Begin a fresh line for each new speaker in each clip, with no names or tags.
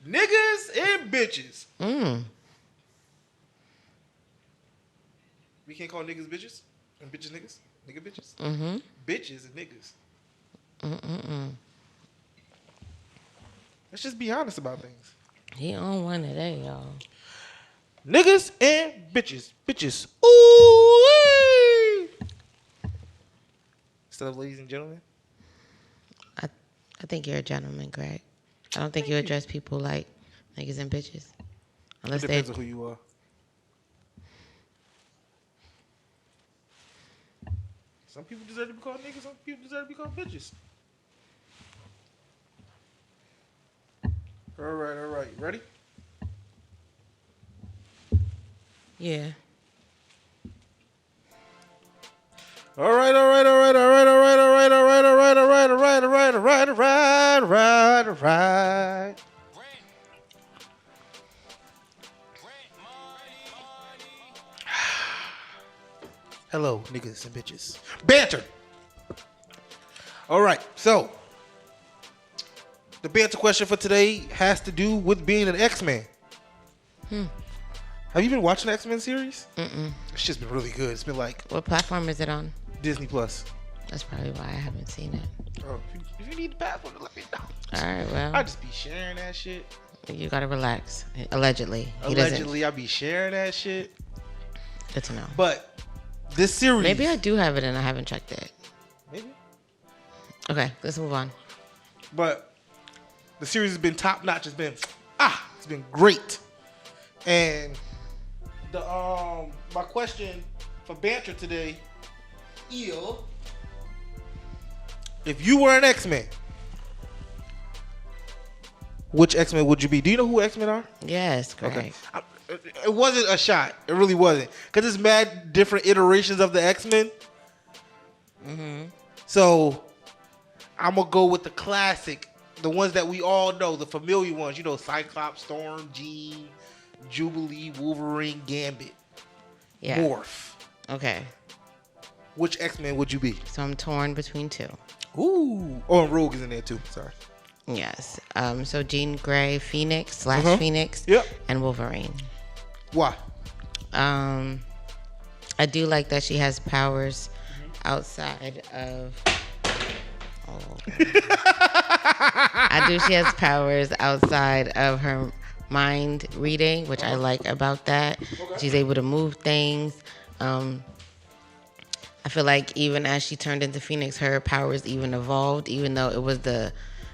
Niggas and bitches. We can't call niggas bitches and bitches niggas. Nigga bitches.
Mm-hmm.
Bitches and niggas. Let's just be honest about things.
He on one today, y'all.
Niggas and bitches. Bitches. Ooh. Still, ladies and gentlemen.
I think you're a gentleman, Greg. I don't think you address people like niggas and bitches.
It depends on who you are. Some people deserve to be called niggas. Some people deserve to be called bitches. All right. Ready?
Yeah.
All right. Hello, niggas and bitches. Banter. All right, so the banter question for today has to do with being an X-Men. Have you been watching the X-Men series? It's just been really good. It's been like...
What platform is it on?
Disney Plus.
That's probably why I haven't seen it.
Oh, if you need the password, let me know.
All right, well.
I just be sharing that shit.
You gotta relax. Allegedly.
Allegedly, I be sharing that shit.
Good to know.
But this series...
Maybe I do have it and I haven't checked it.
Maybe.
Okay, let's move on.
But the series has been top notch. It's been great. And the my question for banter today is, if you were an X-Men, which X-Men would you be? Do you know who X-Men are?
Yes, Greg.
Okay. It wasn't a shot. It really wasn't. Because it's mad different iterations of the X-Men. So I'm going to go with the classic. The ones that we all know. The familiar ones. You know, Cyclops, Storm, Jean, Jubilee, Wolverine, Gambit.
Yeah.
Morph.
Okay.
Which X-Men would you be?
So I'm torn between two.
Ooh. Oh, and Rogue is in there too. Sorry.
Yes. So Jean Grey, Phoenix / Phoenix,
Yep.
and Wolverine.
Why?
I do like that she has powers outside of. She has powers outside of her mind reading, which I like about that. Okay. She's able to move things. I feel like even as she turned into Phoenix, her powers even evolved, even though it was the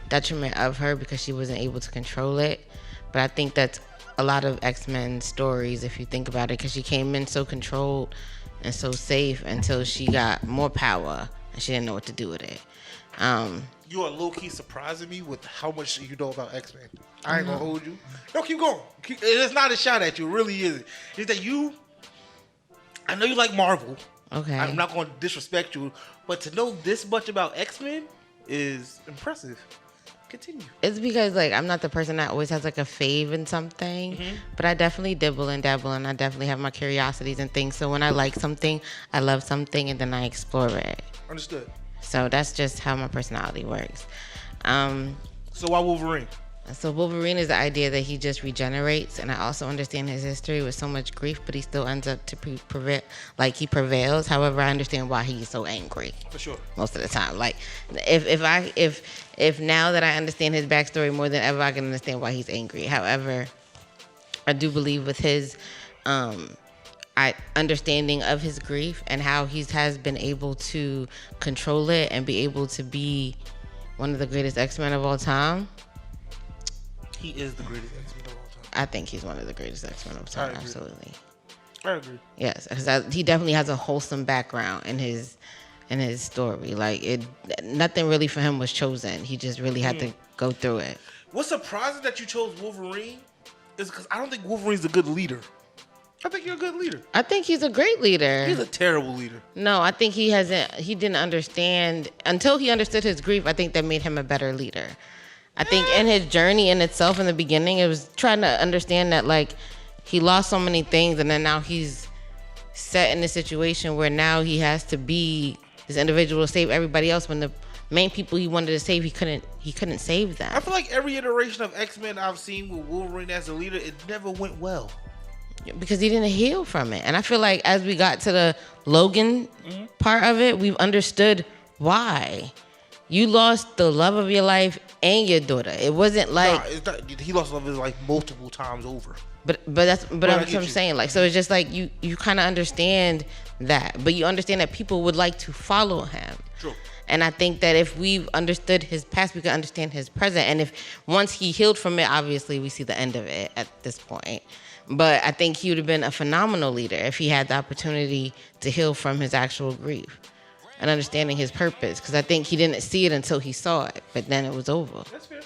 detriment of her because she wasn't able to control it. But I think that's a lot of X-Men stories, if you think about it, because she came in so controlled and so safe until she got more power and she didn't know what to do with it.
You are low-key surprising me with how much you know about X-Men. I ain't gonna hold you. No, keep going. It's not a shot at you. It really isn't. It's that I know you like Marvel.
Okay.
I'm not gonna disrespect you, but to know this much about X-Men is impressive. Continue.
It's because I'm not the person that always has a fave in something, but I definitely dibble and dabble, and I definitely have my curiosities and things. So when I like something, I love something, and then I explore it.
Understood.
So that's just how my personality works.
So why Wolverine?
So Wolverine is the idea that he just regenerates, and I also understand his history with so much grief, but he still ends up to he prevails. However, I understand why he's so angry.
For sure.
Most of the time, if now that I understand his backstory more than ever, I can understand why he's angry. However, I do believe with his understanding of his grief and how he has been able to control it and be able to be one of the greatest X-Men of all time.
He is the greatest X-Men of all time.
I think he's one of the greatest X-Men of all time. Absolutely.
I agree.
Yes, because he definitely has a wholesome background in his story. Nothing really for him was chosen. He just really had to go through it.
What's surprising that you chose Wolverine is because I don't think Wolverine's a good leader. I think you're a good leader.
I think he's a great leader.
He's a terrible leader.
No, I think he didn't understand until he understood his grief. I think that made him a better leader. I think in his journey in itself in the beginning, it was trying to understand that he lost so many things, and then now he's set in a situation where now he has to be this individual to save everybody else when the main people he wanted to save, he couldn't save them.
I feel like every iteration of X-Men I've seen with Wolverine as a leader, it never went well.
Because he didn't heal from it. And I feel like as we got to the Logan part of it, we've understood why. You lost the love of your life and your daughter. It wasn't like...
he lost the love of his life multiple times over.
But that's what I'm saying. Like, so it's just like you kind of understand that. But you understand that people would like to follow him.
True.
And I think that if we've understood his past, we can understand his present. And if once he healed from it, obviously we see the end of it at this point. But I think he would have been a phenomenal leader if he had the opportunity to heal from his actual grief and understanding his purpose. Because I think he didn't see it until he saw it, but then it was over.
That's fair.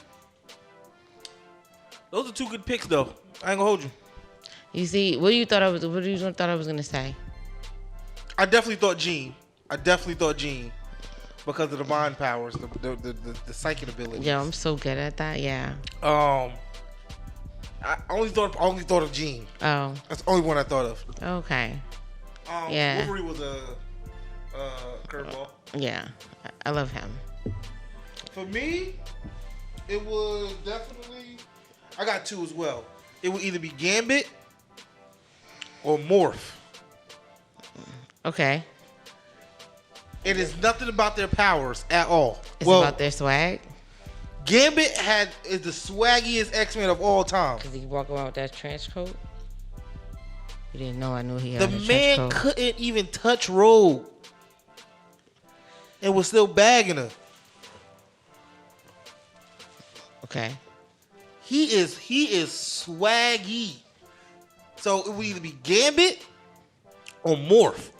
Those are two good picks, though. I ain't gonna hold you.
You see, what do you thought I was gonna say?
I definitely thought Jean. Because of the mind powers, the psychic abilities.
Yo, I'm so good at that. Yeah.
I only thought of Jean.
Oh.
That's the only one I thought of.
Okay. Yeah.
Wolverine was a curveball.
Yeah, I love him.
For me, it was definitely. I got two as well. It would either be Gambit or Morph.
Okay.
It is nothing about their powers at all.
It's about their swag.
Gambit is the swaggiest X-Men of all time.
Cause he walk around with that trench coat. You didn't know I knew he had a trench coat. The man
couldn't even touch Rogue. And was still bagging her.
Okay.
He is swaggy. So it would either be Gambit or Morph.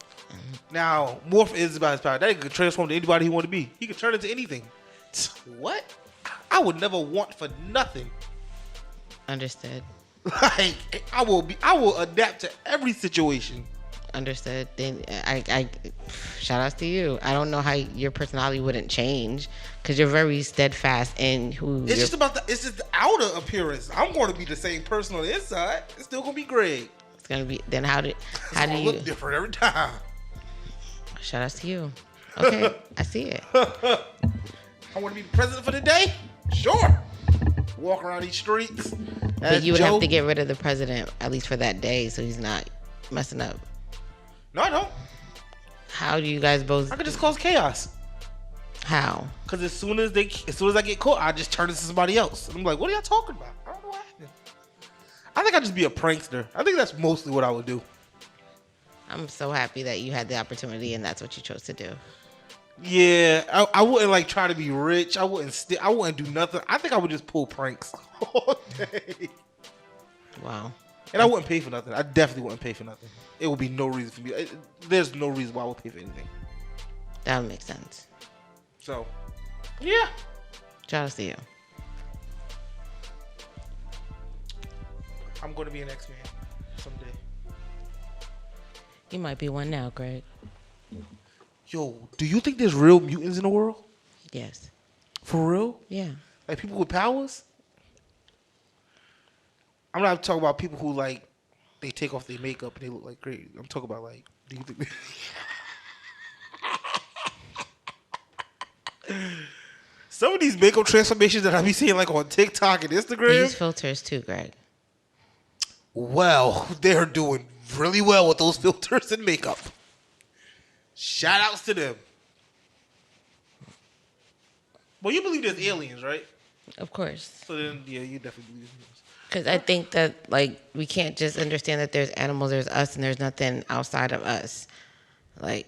Now, Morph is about his power. That he could transform to anybody he wanted to be. He could turn into anything. What? I would never want for nothing.
Understood.
Like I will adapt to every situation.
Understood. Then I shout outs to you. I don't know how your personality wouldn't change because you're very steadfast in who.
It's just the outer appearance. I'm going to be the same person on the inside. It's still going to be Greg.
It's going to be. Then how do you
look different every time?
Shout outs to you. Okay, I see it.
I want to be president for the day. Sure. Walk around these streets.
But you would have to get rid of the president at least for that day, so he's not messing up.
No, I don't.
How do you guys both?
I could just cause chaos.
How?
Because as soon as I get caught, I just turn into somebody else. And I'm like, what are y'all talking about? I don't know what happened. I think I'd just be a prankster. I think that's mostly what I would do.
I'm so happy that you had the opportunity and that's what you chose to do.
Yeah, I wouldn't like try to be rich. I wouldn't do nothing. I think I would just pull pranks all day.
Wow.
And I wouldn't pay for nothing. I definitely wouldn't pay for nothing. It would be no reason for me. There's no reason why I would pay for anything.
That would make sense.
So, yeah.
Shout out to you.
I'm going to be an X-Man someday.
You might be one now, Greg.
Yo, do you think there's real mutants in the world?
Yes.
For real?
Yeah.
Like people with powers? I'm not talking about people who like they take off their makeup and they look like great. I'm talking about like, do you think some of these makeup transformations that I be seeing like on TikTok and Instagram?
They use filters too, Greg.
Well, they're doing really well with those filters and makeup. Shout outs to them. Well, you believe there's aliens, right?
Of course.
So then, yeah, you definitely believe in those.
Because I think that, like, we can't just understand that there's animals, there's us, and there's nothing outside of us. Like,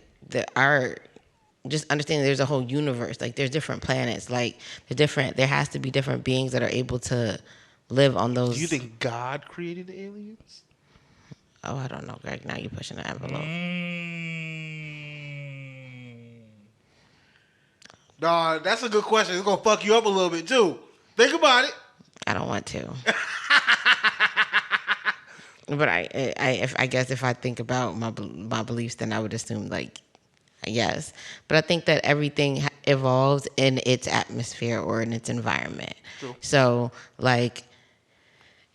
just understanding there's a whole universe. Like, there's different planets. Like, there has to be different beings that are able to live on those.
Do you think God created the aliens?
Oh, I don't know, Greg. Now you're pushing the envelope.
Nah, that's a good question. It's going to fuck you up a little bit, too. Think about it.
I don't want to. But I guess if I think about my beliefs, then I would assume, like, yes. But I think that everything evolves in its atmosphere or in its environment.
True.
So, like,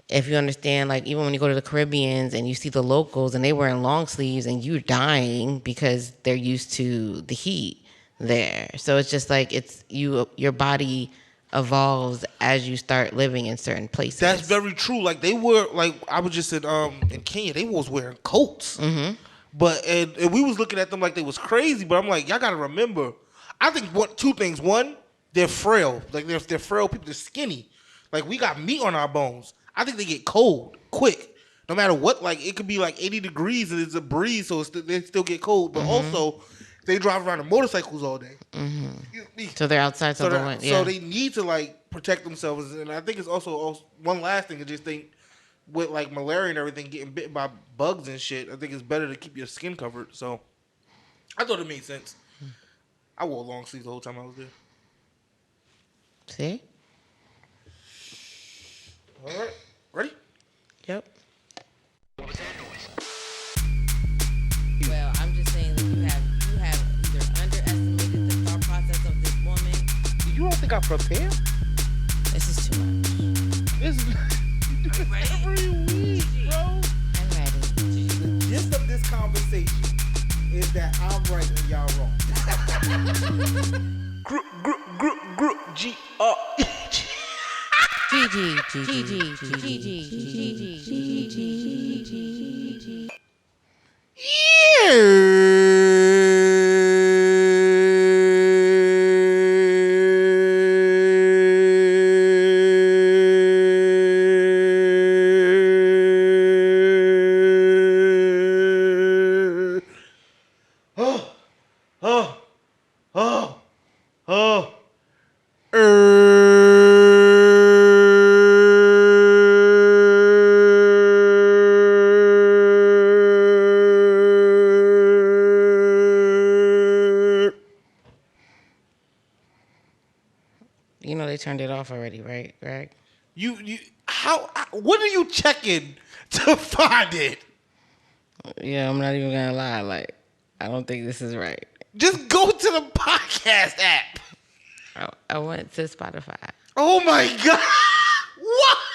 if you understand, like, even when you go to the Caribbeans and you see the locals and they wearing long sleeves and you're dying because they're used to the heat, there. So it's just like your body evolves as you start living in certain places.
That's very true. Like they were like I was just in Kenya, they was wearing coats.
Mm-hmm.
But and we was looking at them like they was crazy. But I'm like, y'all gotta remember. I think two things. One, they're frail. Like they're frail people. They're skinny. Like we got meat on our bones. I think they get cold quick. No matter what, like it could be like 80 degrees and it's a breeze, so they still get cold. But also, they drive around on motorcycles all day.
Mm-hmm. So they're outside. So
they need to like protect themselves. And I think it's also one last thing. I just think with like malaria and everything, getting bitten by bugs and shit, I think it's better to keep your skin covered. So I thought it made sense. I wore long sleeves the whole time I was there.
See?
All right, ready?
Yep. Well, I'm just saying that you have either underestimated the thought process of this woman.
You don't think I prepared?
This is too much.
This is every week, bro.
I'm ready.
The gist of this conversation is that I'm right and y'all wrong.
You know they turned it off already, right, Greg?
What are you checking to find it?
Yeah, I'm not even gonna lie. Like, I don't think this is right.
Just go to the podcast app.
I went to Spotify.
Oh my god! What?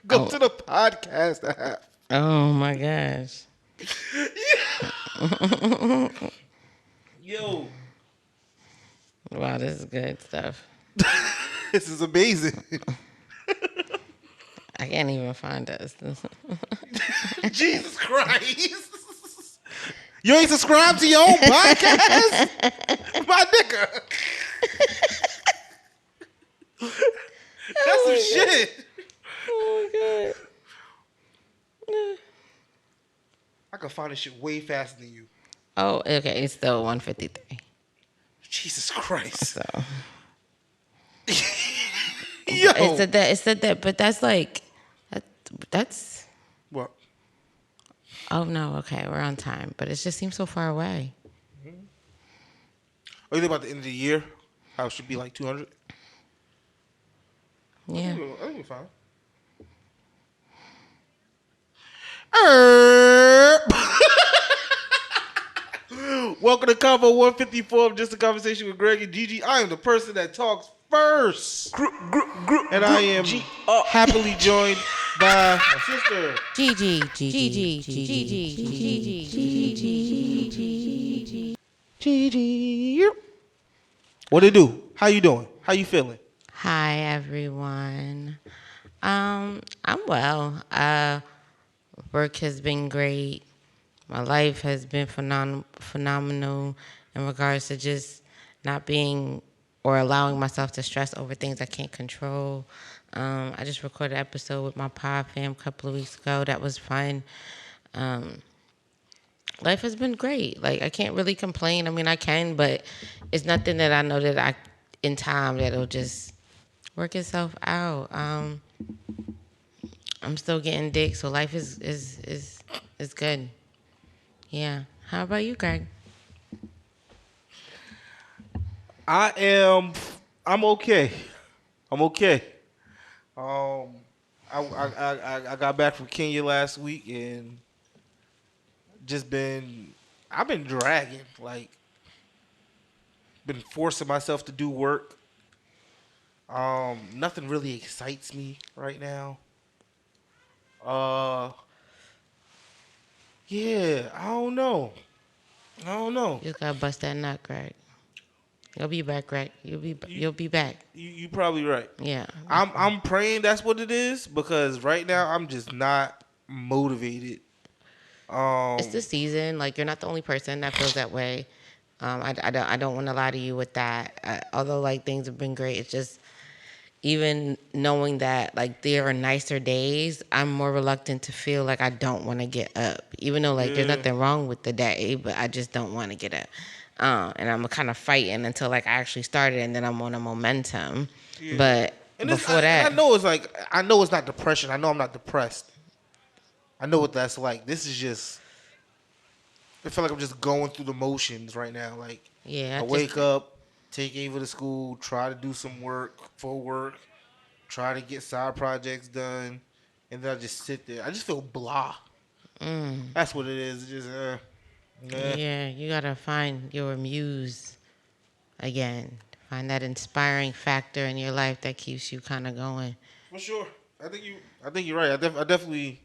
Go to the podcast app.
Oh my gosh.
Yo.
Wow, this is good stuff.
This is amazing.
I can't even find us.
Jesus Christ. You ain't subscribed to your own podcast? My nigga. That's some shit.
Oh my god.
I can find this shit way faster than you.
Oh, okay. It's still 153.
Jesus Christ.
So.
Yo.
It said that, but that's like, that's.
What?
Oh no, okay, we're on time, but it just seems so far away.
Mm-hmm. Oh, you think about the end of the year? How it should be like 200?
Yeah.
I think we're fine. Welcome to Convo 154 of Just a Conversation with Greg and Gigi. I am the person that talks first. And I am happily joined by my sister.
Gigi.
What it do? How you doing? How you feeling?
Hi, everyone. I'm well. Work has been great. My life has been phenomenal in regards to just not being or allowing myself to stress over things I can't control. I just recorded an episode with my pod fam a couple of weeks ago. That was fun. Life has been great. Like, I can't really complain. I mean, I can, but it's nothing that I know that in time that it'll just work itself out. I'm still getting dick, so life is good. Yeah. How about you, Greg?
I'm okay. I'm okay. I got back from Kenya last week and I've been dragging, like, been forcing myself to do work. Nothing really excites me right now. Yeah, I don't know. I don't know.
You just gotta bust that nut, Greg. You'll be back, Greg. You'll be back.
You probably right.
Yeah.
I'm praying that's what it is because right now I'm just not motivated.
It's the season. Like, you're not the only person that feels that way. I don't want to lie to you with that. Although, like, things have been great, it's just even knowing that, like, there are nicer days, I'm more reluctant to feel like I don't want to get up. Even though, like, there's nothing wrong with the day, but I just don't want to get up. And I'm kind of fighting until, like, I actually started, and then I'm on a momentum. Yeah. But
and
before that,
I know it's like, I know it's not depression. I know I'm not depressed. I know what that's like. This is just, I feel like I'm just going through the motions right now. Like, I wake up, take Ava to school, try to do some work for work, try to get side projects done, and then I just sit there. I just feel blah. That's what it is. It's just,
yeah, you gotta find your muse again. Find that inspiring factor in your life that keeps you kind of going.
For sure. I think you're right. I definitely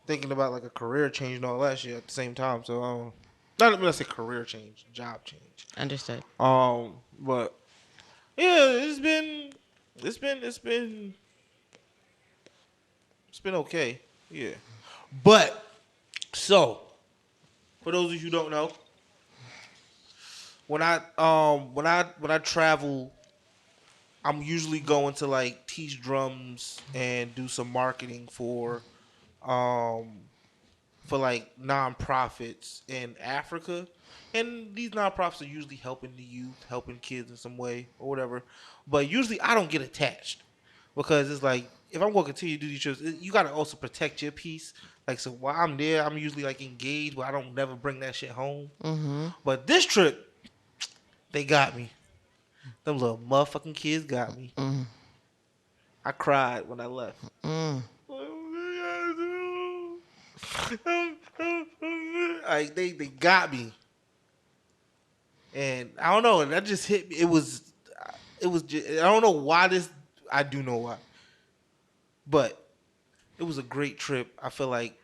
thinking about like a career change and all that shit at the same time. So not when I say career change, job change.
Understood.
But yeah, it's been okay. Yeah. But so for those of you who don't know, when I travel, I'm usually going to like teach drums and do some marketing for like nonprofits in Africa. And these nonprofits are usually helping the youth, helping kids in some way or whatever. But usually I don't get attached because it's like, if I'm going to continue to do these trips, you got to also protect your peace. Like, so while I'm there, I'm usually like engaged, but I don't never bring that shit home. Mm-hmm. But this trip, they got me. Them little motherfucking kids got me. Mm. I cried when I left. Mm. Like they got me, and I don't know. And that just hit me. It was just, I don't know why this. I do know why, but it was a great trip. I feel like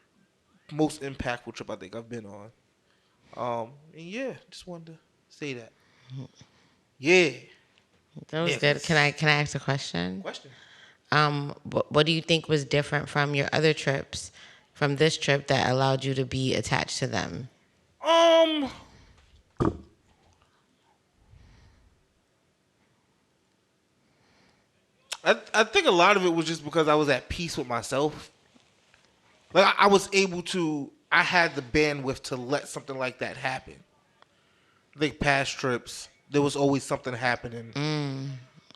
most impactful trip I think I've been on. And yeah, just wanted to say that. Yeah,
that was good. Can I ask a question? What do you think was different from your other trips, from this trip, that allowed you to be attached to them?
I think a lot of it was just because I was at peace with myself. Like I had the bandwidth to let something like that happen. I think past trips, there was always something happening.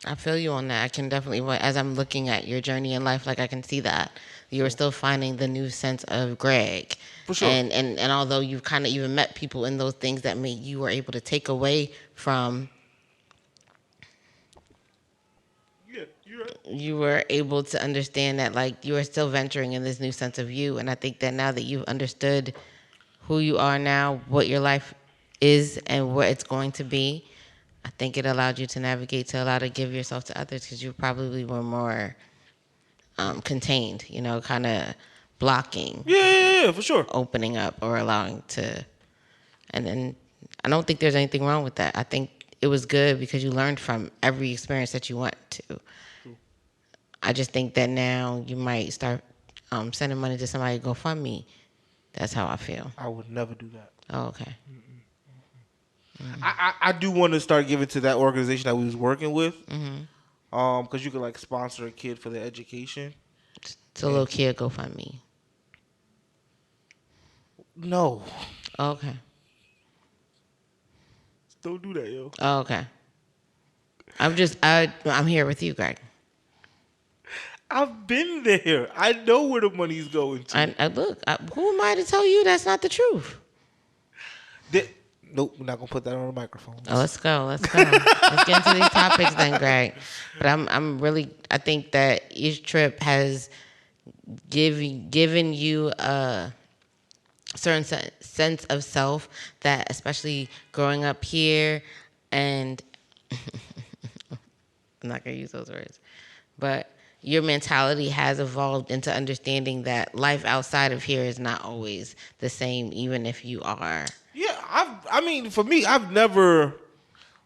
I feel you on that. I can definitely, as I'm looking at your journey in life, like I can see that you were still finding the new sense of Greg.
For sure.
And although you've kind of even met people in those things that you were able to take away from.
Yeah, you're right.
You were able to understand that, like, you are still venturing in this new sense of you. And I think that now that you've understood who you are now, what your life is and what it's going to be, I think it allowed you to navigate, to allow to give yourself to others, because you probably were more contained, kind of blocking.
Yeah, for sure.
Opening up or allowing to. And then I don't think there's anything wrong with that. I think it was good because you learned from every experience that you went to. I just think that now you might start sending money to somebody to GoFundMe. That's how I feel.
I would never do that.
Oh, okay.
I do want to start giving to that organization that we was working with, because you could like sponsor a kid for their education.
It's a little kid GoFundMe.
No.
Oh, okay.
Don't do that, yo.
Oh, okay. I'm here with you, Greg.
I've been there. I know where the money's going to.
Who am I to tell you that's not the truth?
Nope, we're not gonna put that on the microphone.
Oh, let's go. Let's get into these topics then, Greg. But I think that each trip has given you a certain sense of self that, especially growing up here, and I'm not gonna use those words, but your mentality has evolved into understanding that life outside of here is not always the same, even if you are
Yeah, I mean, for me, I've never,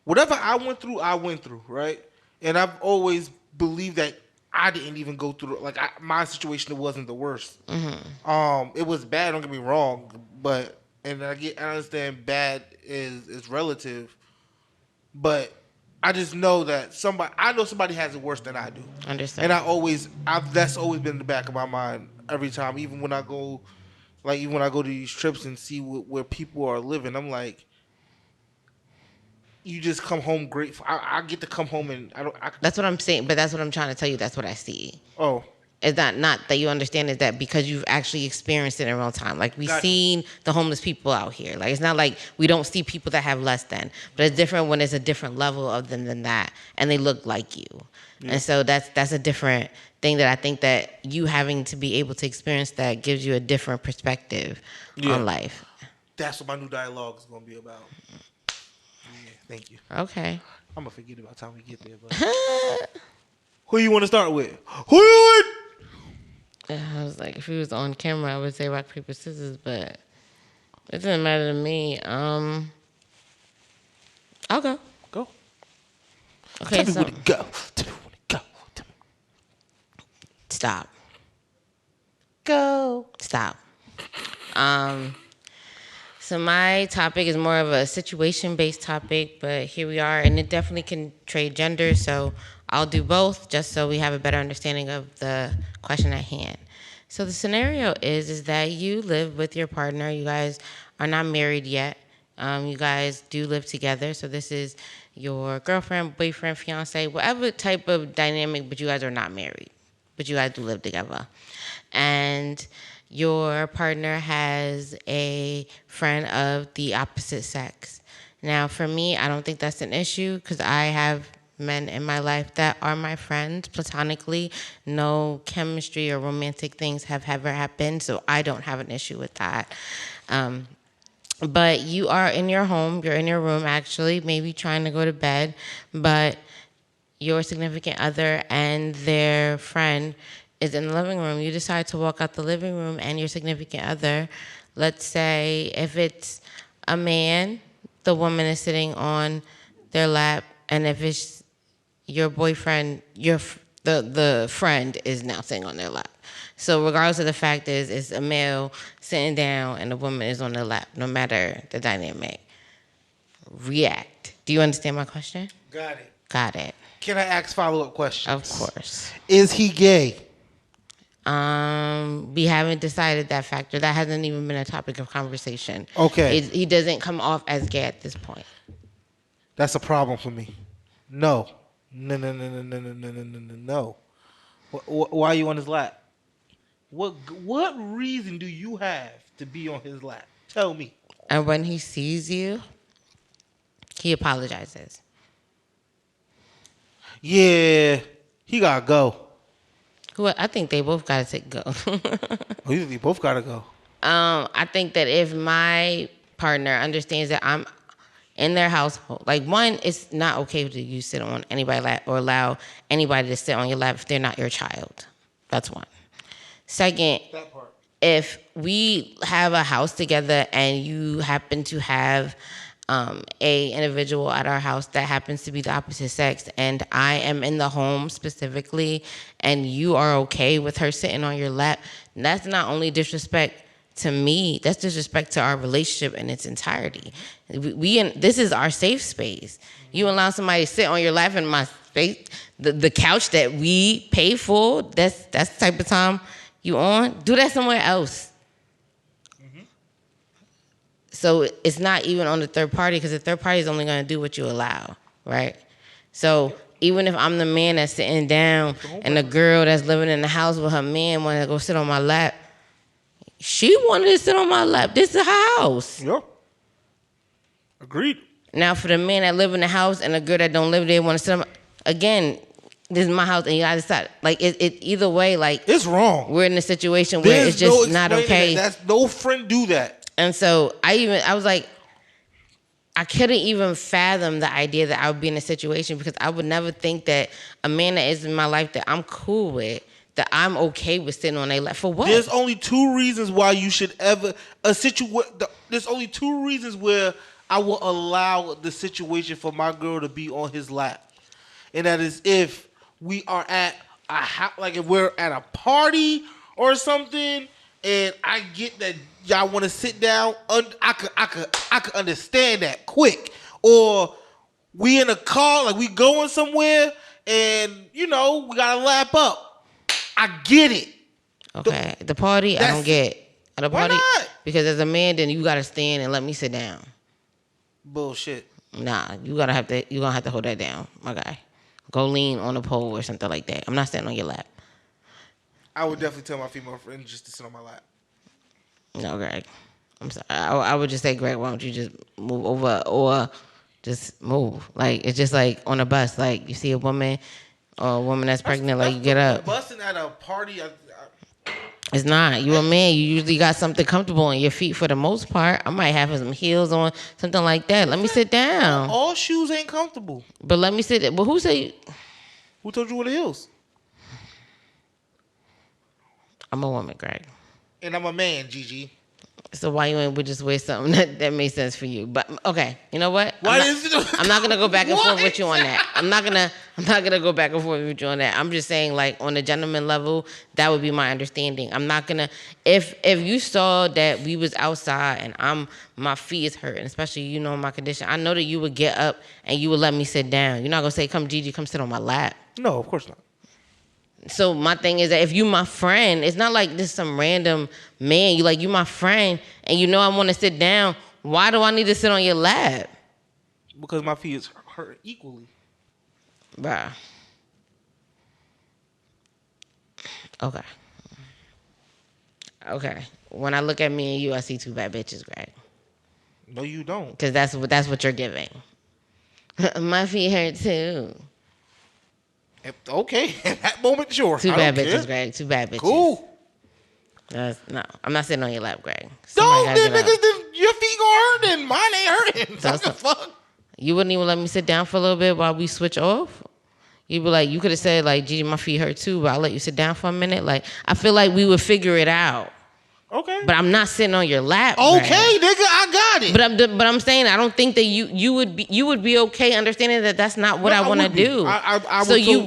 whatever I went through, right? And I've always believed that I didn't even go through, like, my situation, it wasn't the worst. It was bad, don't get me wrong, but, and I understand bad is relative, but I just know that I know somebody has it worse than I do.
Understand.
And that's always been in the back of my mind every time, even when I go to these trips and see where people are living, I'm like, you just come home grateful. I get to come home and
That's what I'm saying, but that's what I'm trying to tell you. That's what I see.
Oh.
It's not that you understand, is that because you've actually experienced it in real time. Like, we've seen the homeless people out here. Like, it's not like we don't see people that have less than, but it's different when it's a different level of them than that, and they look like you. Yeah. And so that's a different thing that I think that you having to be able to experience that gives you a different perspective on life.
That's what my new dialogue is going to be about. Yeah, thank you.
Okay.
I'm going to forget about the time we get there. But who you want to start with? Who you want?
I was like, if he was on camera, I would say rock, paper, scissors, but it doesn't matter to me. I'll go.
Go.
Okay,
Tell me where to go. Tell me where to go.
Stop.
Go.
Stop. So my topic is more of a situation-based topic, but here we are, and it definitely can trade gender, so I'll do both just so we have a better understanding of the question at hand. So the scenario is that you live with your partner. You guys are not married yet. You guys do live together, so this is your girlfriend, boyfriend, fiance, whatever type of dynamic, but you guys are not married, but you guys do live together. And your partner has a friend of the opposite sex. Now, for me, I don't think that's an issue because I have men in my life that are my friends platonically. No chemistry or romantic things have ever happened, so I don't have an issue with that. But you are in your home, you're in your room actually, maybe trying to go to bed, but your significant other and their friend is in the living room. You decide to walk out the living room, and your significant other, let's say if it's a man, the woman is sitting on their lap, and if it's your boyfriend, the friend is now sitting on their lap. So regardless of the fact is, it's a male sitting down and a woman is on their lap, no matter the dynamic. React. Do you understand my question?
Got it.
Got it.
Can I ask follow-up questions?
Of course.
Is he gay?
We haven't decided that factor. That hasn't even been a topic of conversation.
Okay.
He doesn't come off as gay at this point.
That's a problem for me. No. No. Why are you on his lap? What reason do you have to be on his lap? Tell me.
And when he sees you, he apologizes.
Yeah, he gotta go.
I think they both gotta go.
Oh, you think they both gotta go?
I think that if my partner understands that I'm in their household, like, one, it's not okay to you sit on anybody's lap or allow anybody to sit on your lap if they're not your child. That's one. Second,
That part.
If we have a house together and you happen to have a individual at our house that happens to be the opposite sex, and I am in the home specifically, and you are okay with her sitting on your lap, that's not only disrespect to me, that's disrespect to our relationship in its entirety. This is our safe space. You allow somebody to sit on your lap in my space, the couch that we pay for, that's the type of time you on, do that somewhere else. Mm-hmm. So it's not even on the third party, because the third party is only going to do what you allow, right? So even if I'm the man that's sitting down and the girl that's living in the house with her man wanted to go sit on my lap, she wanted to sit on my lap. This is her house.
Yeah. Agreed.
Now for the man that live in the house and the girl that don't live there want to sit on again, this is my house, and you gotta decide. Like, it either way, like,
it's wrong.
We're in a situation where it's just not okay.
That's no friend do that.
And so I was like, I couldn't even fathom the idea that I would be in a situation, because I would never think that a man that is in my life that I'm cool with that I'm okay with sitting on their lap. For what?
There's only two reasons why you should ever there's only two reasons where I will allow the situation for my girl to be on his lap, and that is if we are at if we're at a party or something, and I get that y'all want to sit down. I could understand that quick. Or we in a car, like we going somewhere, and we gotta lap up. I get it.
Okay, the party I don't get. At a party,
why not?
Because as a man, then you gotta stand and let me sit down.
Bullshit.
Nah, you're gonna have to hold that down, my guy. Go lean on a pole or something like that. I'm not sitting on your lap.
I would definitely tell my female friend just to sit on my lap.
No, Greg. I'm sorry. I would just say, Greg, why don't you just move over or just move? Like, it's just like on a bus. Like, you see a woman or a woman that's pregnant, like, you get up.
Busting at a party,
it's not. You a man. You usually got something comfortable on your feet for the most part. I might have some heels on, something like that. Let me sit down.
All shoes ain't comfortable.
But let me sit. But who say?
Who told you what the heels?
I'm a woman, Greg.
And I'm a man, Gigi.
So why you ain't would just wear something that makes sense for you? But okay, you know what? I'm not gonna go back and forth with you on that. I'm not gonna go back and forth with you on that. I'm just saying, like, on a gentleman level, that would be my understanding. I'm not gonna if you saw that we was outside and my feet is hurting, especially my condition. I know that you would get up and you would let me sit down. You're not gonna say, "Come, Gigi, come sit on my lap."
No, of course not.
So my thing is that if you my friend, it's not like this some random man. You my friend, and I want to sit down. Why do I need to sit on your lap?
Because my feet is hurt equally.
Bruh. Okay. Okay. When I look at me and you, I see two bad bitches, Greg.
No, you don't.
Because that's what you're giving. My feet hurt too.
Okay, in that moment, sure.
Two bad bitches, Greg. Two bad bitches.
Cool.
No, I'm not sitting on your lap, Greg.
Don't, then niggas, your feet gonna hurt, and mine ain't hurting. So what the fuck?
You wouldn't even let me sit down for a little bit while we switch off? You'd be like, you could have said, like, Gigi, my feet hurt too, but I'll let you sit down for a minute. Like, I feel like we would figure it out.
Okay.
But I'm not sitting on your lap.
Okay,
Greg.
nigga, I got it.
But I'm saying I don't think that you would be okay understanding that that's not what I want to do.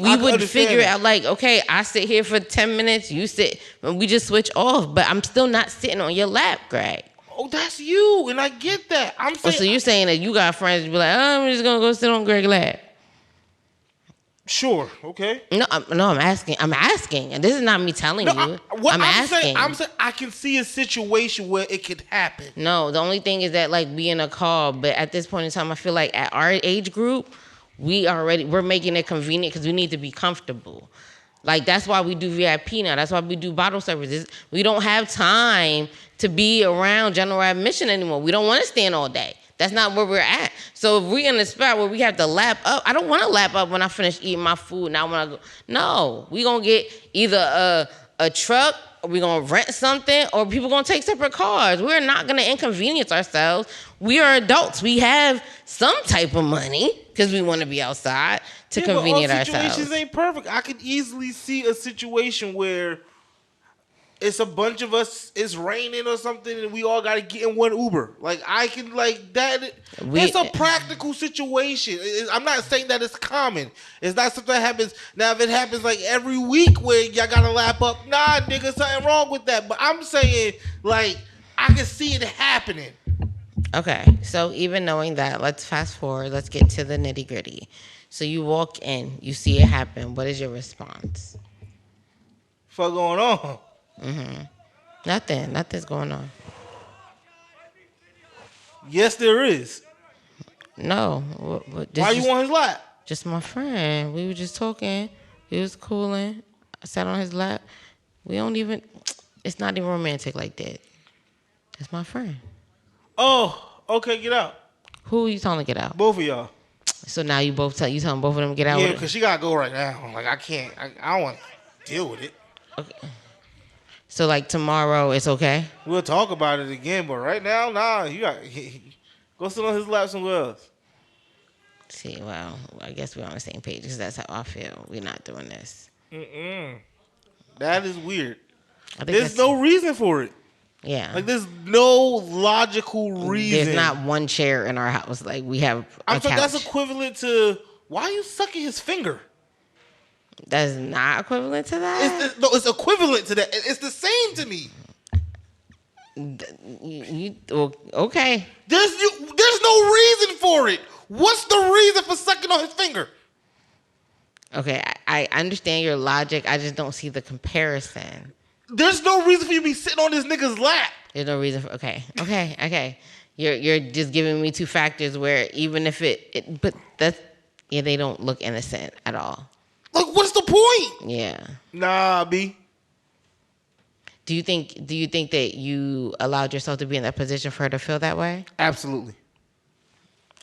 We would figure it out. Like, okay, I sit here for 10 minutes, you sit, and we just switch off. But I'm still not sitting on your lap, Greg.
Oh, that's you, and I get that. I'm saying.
So you're saying that you got friends you be like, oh, I'm just gonna go sit on Greg's lap.
Sure. Okay.
No, I'm asking, and this is not me telling you. I'm asking.
I'm saying I can see a situation where it could happen.
No, the only thing is that, like, we in a call, but at this point in time, I feel like at our age group, we're making it convenient because we need to be comfortable. Like, that's why we do VIP now. That's why we do bottle services. We don't have time to be around general admission anymore. We don't want to stand all day. That's not where we're at. So if we're in a spot where we have to lap up, I don't want to lap up when I finish eating my food and I want to go. No, we're going to get either a truck, or we're going to rent something, or people going to take separate cars. We're not going to inconvenience ourselves. We are adults. We have some type of money because we want to be outside to convenience ourselves.
Situations ain't perfect. I could easily see a situation where it's a bunch of us, it's raining or something, and we all got to get in one Uber. Like, I can, like, that. It's a practical situation. I'm not saying that it's common. It's not something that happens. Now, if it happens, like, every week where y'all got to lap up, nah, nigga, something wrong with that. But I'm saying, like, I can see it happening.
Okay, so even knowing that, let's fast forward. Let's get to the nitty gritty. So you walk in, you see it happen. What is your response?
What's going on?
Nothing's going on.
Yes, there is.
No.
Why you on his lap?
Just my friend. We were just talking. He was cooling. I sat on his lap. It's not even romantic like that. That's my friend.
Oh, okay, get out.
Who are you telling to get out?
Both of y'all.
So now you telling both of them to get out?
Yeah, because she got to go right now. Like, I can't. I don't want to deal with it.
Okay. So, like, tomorrow, it's okay?
We'll talk about it again, but right now, nah. You got go sit on his lap somewhere else.
See, well, I guess we're on the same page because that's how I feel. We're not doing this.
That is weird.
I think
There's no reason for it.
Yeah.
Like, there's no logical reason.
There's not one chair in our house. Like, we have a couch.
That's equivalent to, why are you sucking his finger?
That's not equivalent to that?
It's equivalent to that. It's the same to me.
Okay.
There's no reason for it. What's the reason for sucking on his finger?
Okay, I understand your logic. I just don't see the comparison.
There's no reason for you to be sitting on this nigga's lap.
There's no reason for okay. You're just giving me two factors where even if but they don't look innocent at all.
Like, what's the point?
Yeah.
Nah, B.
Do you think that you allowed yourself to be in that position for her to feel that way?
Absolutely.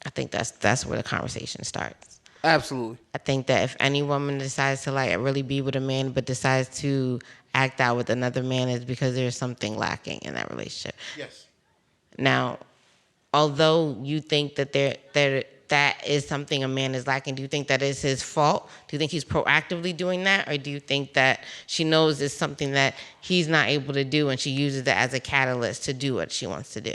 I think that's where the conversation starts.
Absolutely.
I think that if any woman decides to like really be with a man but decides to act out with another man, is because there's something lacking in that relationship.
Yes.
Now, although you think that that is something a man is lacking, do you think that is his fault? Do you think he's proactively doing that? Or do you think that she knows it's something that he's not able to do and she uses it as a catalyst to do what she wants to do?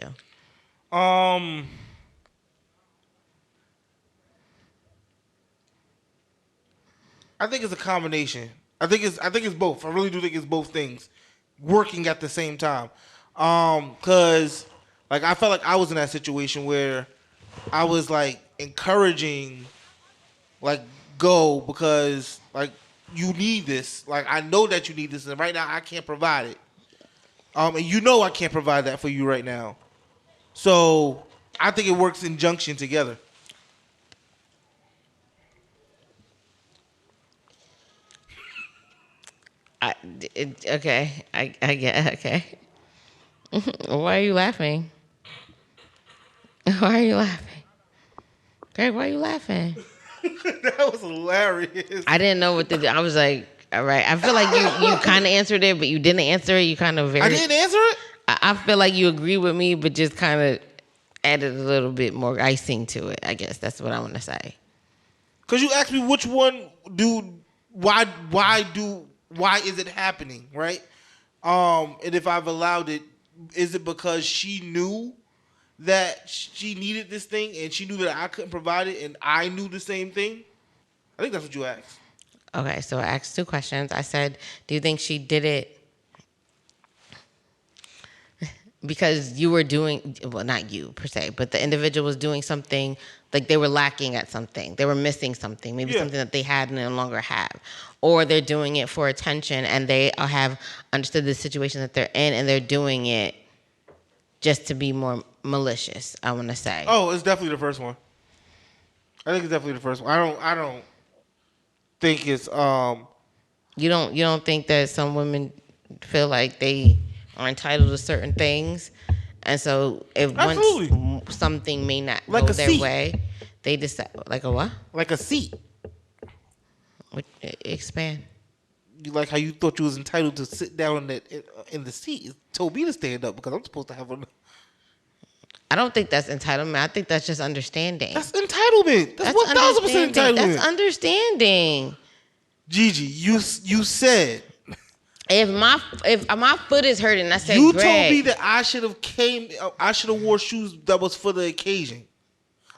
I think it's a combination. I think it's both. I really do think it's both things working at the same time. Cause like I felt like I was in that situation where I was like encouraging, like, go, because like you need this. Like, I know that you need this, and right now I can't provide it. And you know I can't provide that for you right now. So I think it works in junction together.
I get okay. Why are you laughing? Why are you laughing? Greg, why are you laughing?
That was hilarious.
I didn't know what to do. I was like, all right. I feel like you kind of answered it, but you didn't answer it. You kind of
I didn't answer it?
I feel like you agree with me, but just kind of added a little bit more icing to it. I guess that's what I want to say.
Because you asked me which one why is it happening, right? And if I've allowed it, is it because she knew that she needed this thing and she knew that I couldn't provide it and I knew the same thing? I think that's what you asked.
Okay, so I asked two questions. I said, do you think she did it because you were doing, well, not you per se, but the individual was doing something, like they were lacking at something. They were missing something, maybe something that they had and no longer have. Or they're doing it for attention and they have understood the situation that they're in and they're doing it just to be more malicious, I want to say.
Oh, it's definitely the first one. I think it's definitely the first one. I don't think it's
You don't think that some women feel like they are entitled to certain things, and so if once something may not
like
go their
seat.
way, they decide like a what?
Like a seat.
Expand.
Like how you thought you was entitled to sit down in the seat. It told me to stand up because I'm supposed to have a...
I don't think that's entitlement. I think that's just understanding.
That's entitlement. That's 1,000% entitlement.
That's understanding.
Gigi, you said
if my foot is hurting, I said
you
Greg,
told me that I should have wore shoes that was for the occasion.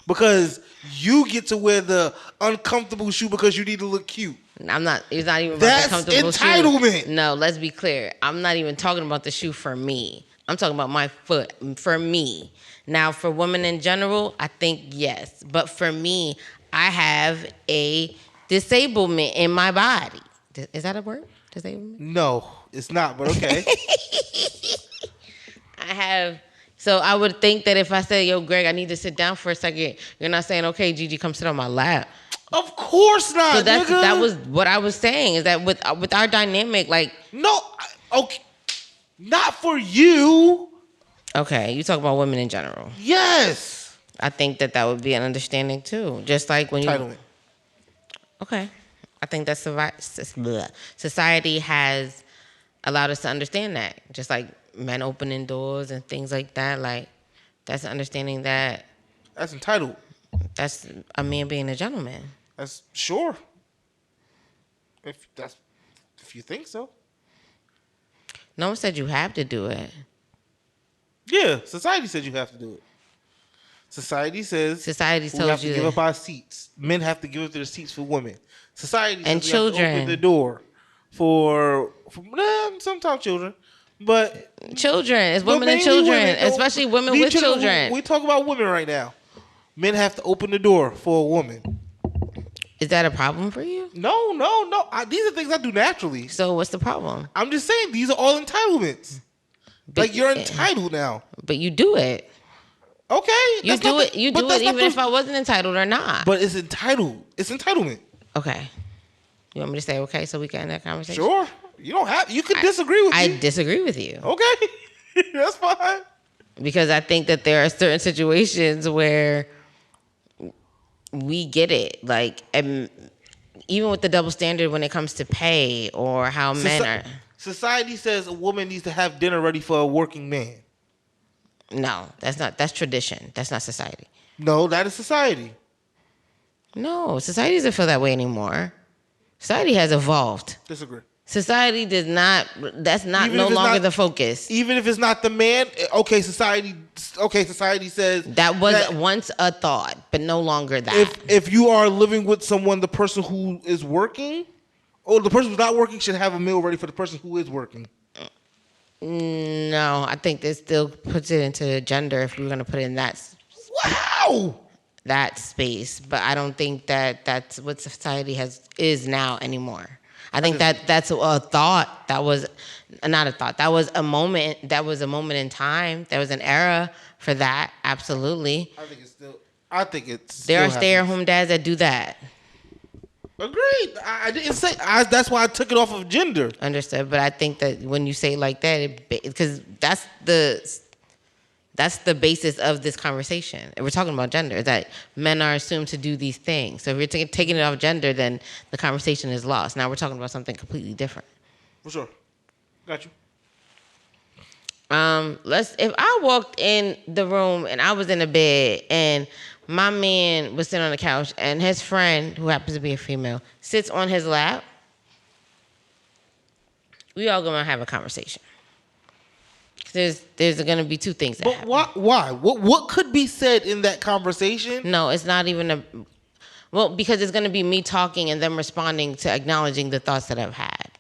Because you get to wear the uncomfortable shoe because you need to look cute.
I'm not. It's not even about
That's
the comfortable
entitlement.
shoe. No, let's be clear. I'm not even talking about the shoe for me. I'm talking about my foot for me. Now, for women in general, I think yes. But for me, I have a disablement in my body. Is that a word? Disablement?
No, it's not, but okay.
I have... So I would think that if I say, yo, Greg, I need to sit down for a second, you're not saying, okay, Gigi, come sit on my lap.
Of course not,
so
nigga.
That was what I was saying, is that with our dynamic, like...
No, okay. Not for you.
Okay, you talk about women in general.
Yes.
I think that would be an understanding, too. Just like when
Entitlement.
Okay. I think that society has allowed us to understand that. Just like men opening doors and things like that. Like, that's understanding that.
That's entitled.
That's a man being a gentleman.
That's sure. If you think so.
No one said you have to do it.
Yeah, society said you have to do it. Society says
Society
we
told
have to
you
give
that.
up our seats. Men have to give up their seats for women. Society says
And
we have to
children.
open the door for sometimes children, but
Children. It's women and
mainly
children,
women.
especially women
These
with children.
We talk about women right now. Men have to open the door for a woman.
Is that a problem for you?
No. These are things I do naturally.
So what's the problem?
I'm just saying these are all entitlements. Like you're entitled now.
But you do it.
Okay.
You do it even if I wasn't entitled or not.
But it's entitled. It's entitlement.
Okay. You want me to say okay so we can end that conversation?
Sure. You don't have. You could disagree with me.
I disagree with you.
Okay. That's fine.
Because I think that there are certain situations where we get it. Like, even with the double standard when it comes to pay or how men are.
Society says a woman needs to have dinner ready for a working man.
No, that's not. That's tradition. That's not society.
No, that is society.
No, society doesn't feel that way anymore. Society has evolved.
Disagree.
Society does not. That's not no longer the focus.
Even if it's not the man, okay. Society says
that was once a thought, but no longer that.
If you are living with someone, the person who is working, or the person who's not working, should have a meal ready for the person who is working.
No, I think this still puts it into gender if we're going to put it in that.
Wow.
That space, but I don't think that that's what society is now anymore. I think that's a thought. That was not a thought. That was a moment. That was a moment in time. There was an era for that. Absolutely.
I think it's.
There are stay-at-home dads that do that.
Agreed. I didn't say. That's why I took it off of gender.
Understood, but I think that when you say it like that, because that's the basis of this conversation. We're talking about gender, that men are assumed to do these things. So if you're taking it off gender, then the conversation is lost. Now we're talking about something completely different.
For sure. Got you.
If I walked in the room and I was in a bed and my man was sitting on the couch and his friend, who happens to be a female, sits on his lap, we all gonna have a conversation. There's going to be two things that happen.
But why? What could be said in that conversation?
No, it's not even because it's going to be me talking and them responding to acknowledging the thoughts that I've had.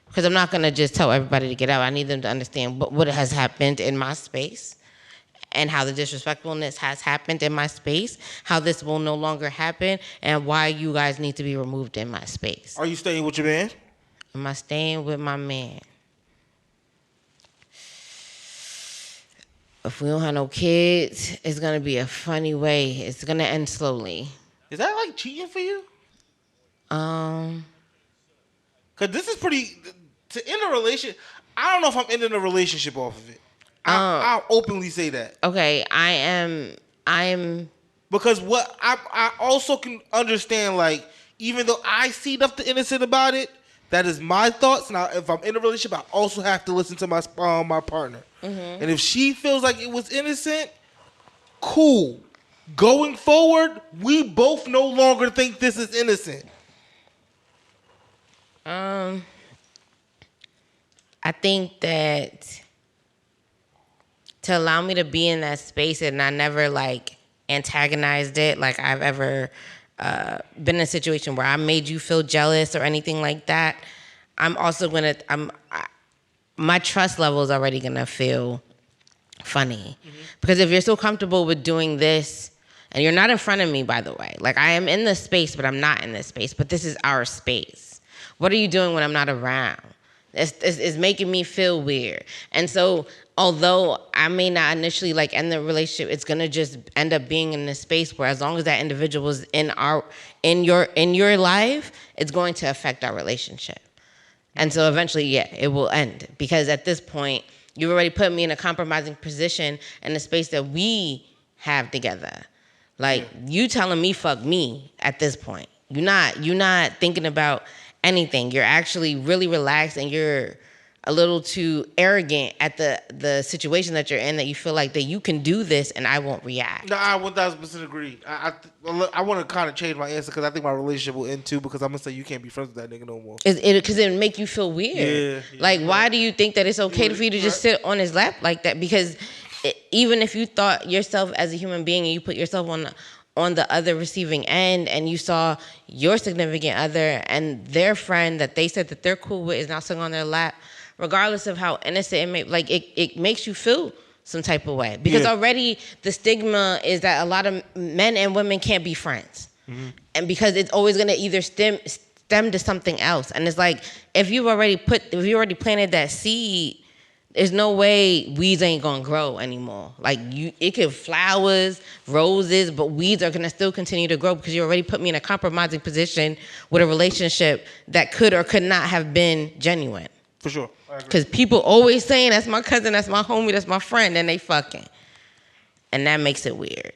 Because I'm not going to just tell everybody to get out. I need them to understand what has happened in my space and how the disrespectfulness has happened in my space, how this will no longer happen, and why you guys need to be removed in my space.
Are you staying with your man?
Am I staying with my man? If we don't have no kids, it's going to be a funny way. It's going to end slowly.
Is that like cheating for you? Because this is pretty... To end a relationship... I don't know if I'm ending a relationship off of it. I'll openly say that. Okay, I am... Because what... I also can understand, like, even though I see nothing innocent about it, that is my thoughts. Now, if I'm in a relationship, I also have to listen to my partner. Mm-hmm. And if she feels like it was innocent, cool. Going forward, we both no longer think this is innocent.
I think that to allow me to be in that space and I never like antagonized it, like I've ever been in a situation where I made you feel jealous or anything like that, I'm also gonna my trust level is already gonna feel funny. Mm-hmm. Because if you're so comfortable with doing this, and you're not in front of me, by the way, like I am in this space, but I'm not in this space, but this is our space. What are you doing when I'm not around? It's making me feel weird. And so although I may not initially like end the relationship, it's gonna just end up being in this space where as long as that individual is in your life, it's going to affect our relationship. And so eventually, yeah, it will end. Because at this point, you've already put me in a compromising position in the space that we have together. Like, you telling me fuck me at this point. You're not thinking about anything. You're actually really relaxed and you're a little too arrogant at the situation that you're in, that you feel like that you can do this and I won't react.
No, I 1000% agree. I want to kind of change my answer because I think my relationship will end too, because I'm gonna say you can't be friends with that nigga no more.
Because it make you feel weird.
Yeah,
like, why do you think that it's okay for you to just sit on his lap like that? Because even if you thought yourself as a human being and you put yourself on the other receiving end, and you saw your significant other and their friend that they said that they're cool with is now sitting on their lap, regardless of how innocent it may, like it makes you feel some type of way, because already the stigma is that a lot of men and women can't be friends, and because it's always gonna either stem to something else, and it's like if you already planted that seed, there's no way weeds ain't gonna grow anymore. Like it could flowers, roses, but weeds are gonna still continue to grow because you already put me in a compromising position with a relationship that could or could not have been genuine.
For sure.
Because people always saying that's my cousin, that's my homie, that's my friend, and they fucking. And that makes it weird.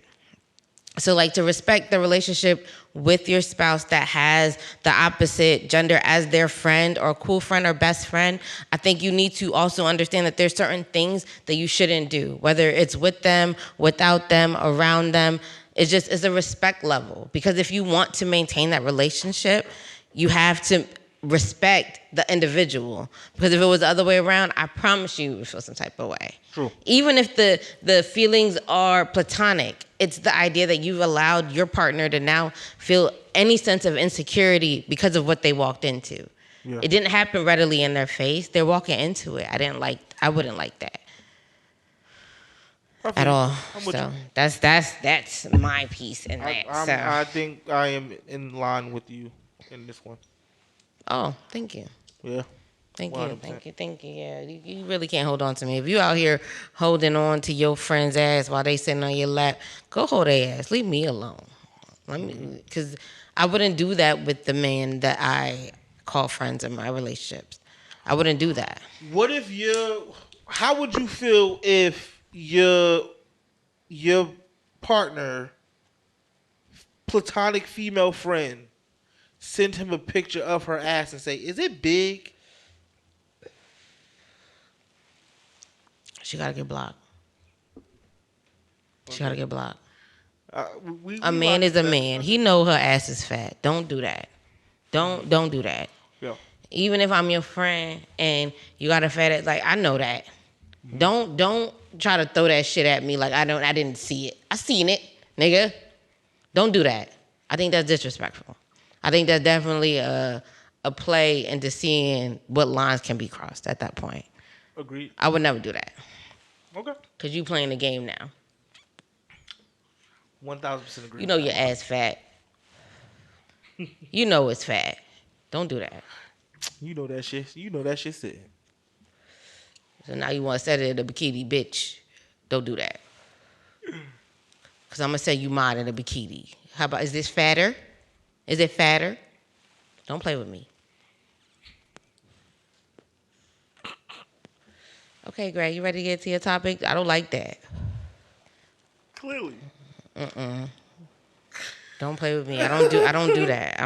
So like, to respect the relationship with your spouse that has the opposite gender as their friend or cool friend or best friend, I think you need to also understand that there's certain things that you shouldn't do, whether it's with them, without them, around them. It's a respect level. Because if you want to maintain that relationship, you have to respect the individual, because if it was the other way around, I promise you would feel some type of way.
True.
Even if the feelings are platonic, it's the idea that you've allowed your partner to now feel any sense of insecurity because of what they walked into. Yeah. It didn't happen readily in their face. They're walking into it. I wouldn't like that at all. So that's my piece in that.
I think I am in line with you in this one.
Oh, thank you.
Yeah.
Thank you. Yeah, you really can't hold on to me. If you out here holding on to your friend's ass while they sitting on your lap, go hold their ass. Leave me alone. Because I wouldn't do that with the man that I call friends in my relationships. I wouldn't do that. How
would you feel if your partner, platonic female friend, send him a picture of her ass and say, "Is it big?"
She gotta get blocked. A man is a man. He know her ass is fat. Don't do that. Don't do that. Yeah. Even if I'm your friend and you got a fat ass, like, I know that. Mm-hmm. Don't try to throw that shit at me like I didn't see it. I seen it, nigga. Don't do that. I think that's disrespectful. I think that's definitely a play into seeing what lines can be crossed at that point.
Agreed.
I would never do that.
Okay.
Because you playing the game now.
1000% agree.
You know your ass fat. You know it's fat. Don't do that.
You know that shit. Sitting.
So now you want to set it in a bikini, bitch. Don't do that. Because I'm going to say you mine in a bikini. How about, is this fatter? Is it fatter? Don't play with me. Okay, Greg, you ready to get to your topic? I don't like that.
Clearly.
Don't play with me. I don't do that.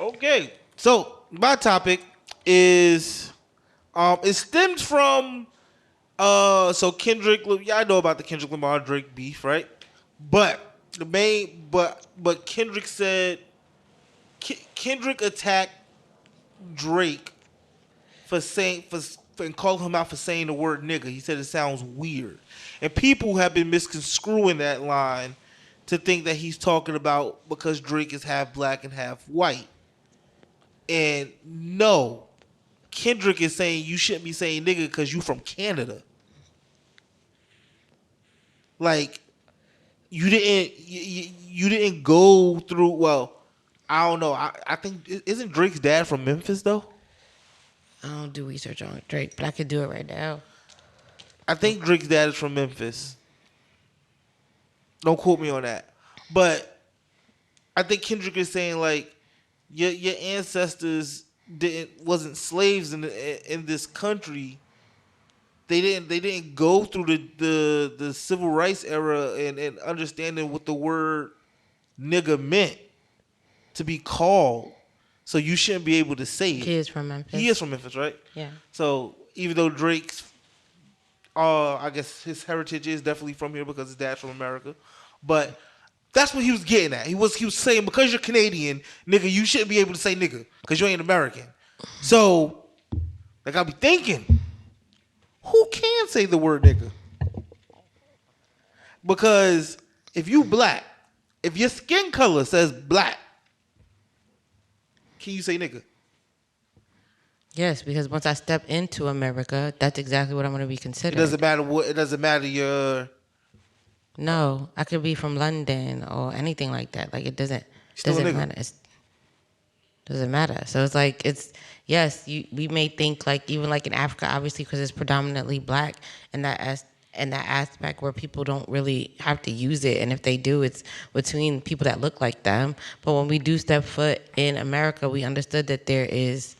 Okay. So my topic is it stems from so Kendrick, y'all know about the Kendrick Lamar Drake beef, right? But Kendrick said Kendrick attacked Drake and called him out for saying the word nigga. He said it sounds weird. And people have been misconstruing that line to think that he's talking about because Drake is half black and half white. And no, Kendrick is saying you shouldn't be saying nigga because you from Canada. Like, you didn't go through, well, I don't know. I think, isn't Drake's dad from Memphis, though?
I don't do research on Drake, but I could do it right now.
I think Drake's dad is from Memphis. Don't quote me on that. But I think Kendrick is saying, like, your ancestors wasn't slaves in this country. They didn't go through the civil rights era and understanding what the word nigga meant to be called. So you shouldn't be able to say it.
He is from Memphis.
He is from Memphis, right?
Yeah.
So even though Drake's, I guess his heritage is definitely from here because his dad's from America, but that's what he was getting at. He was saying because you're Canadian, nigga, you shouldn't be able to say nigga because you ain't American. So, like, I'll be thinking, who can say the word nigga? Because if you black, if your skin color says black, can you say nigga?
Yes, because once I step into America, that's exactly what I'm going to be considered.
It doesn't matter what. It doesn't matter your.
No, I could be from London or anything like that. Like, it doesn't matter. It doesn't matter. So it's like, yes, we may think like, even like in Africa, obviously, because it's predominantly black, and that aspect where people don't really have to use it, and if they do, it's between people that look like them. But when we do step foot in America, we understood that there is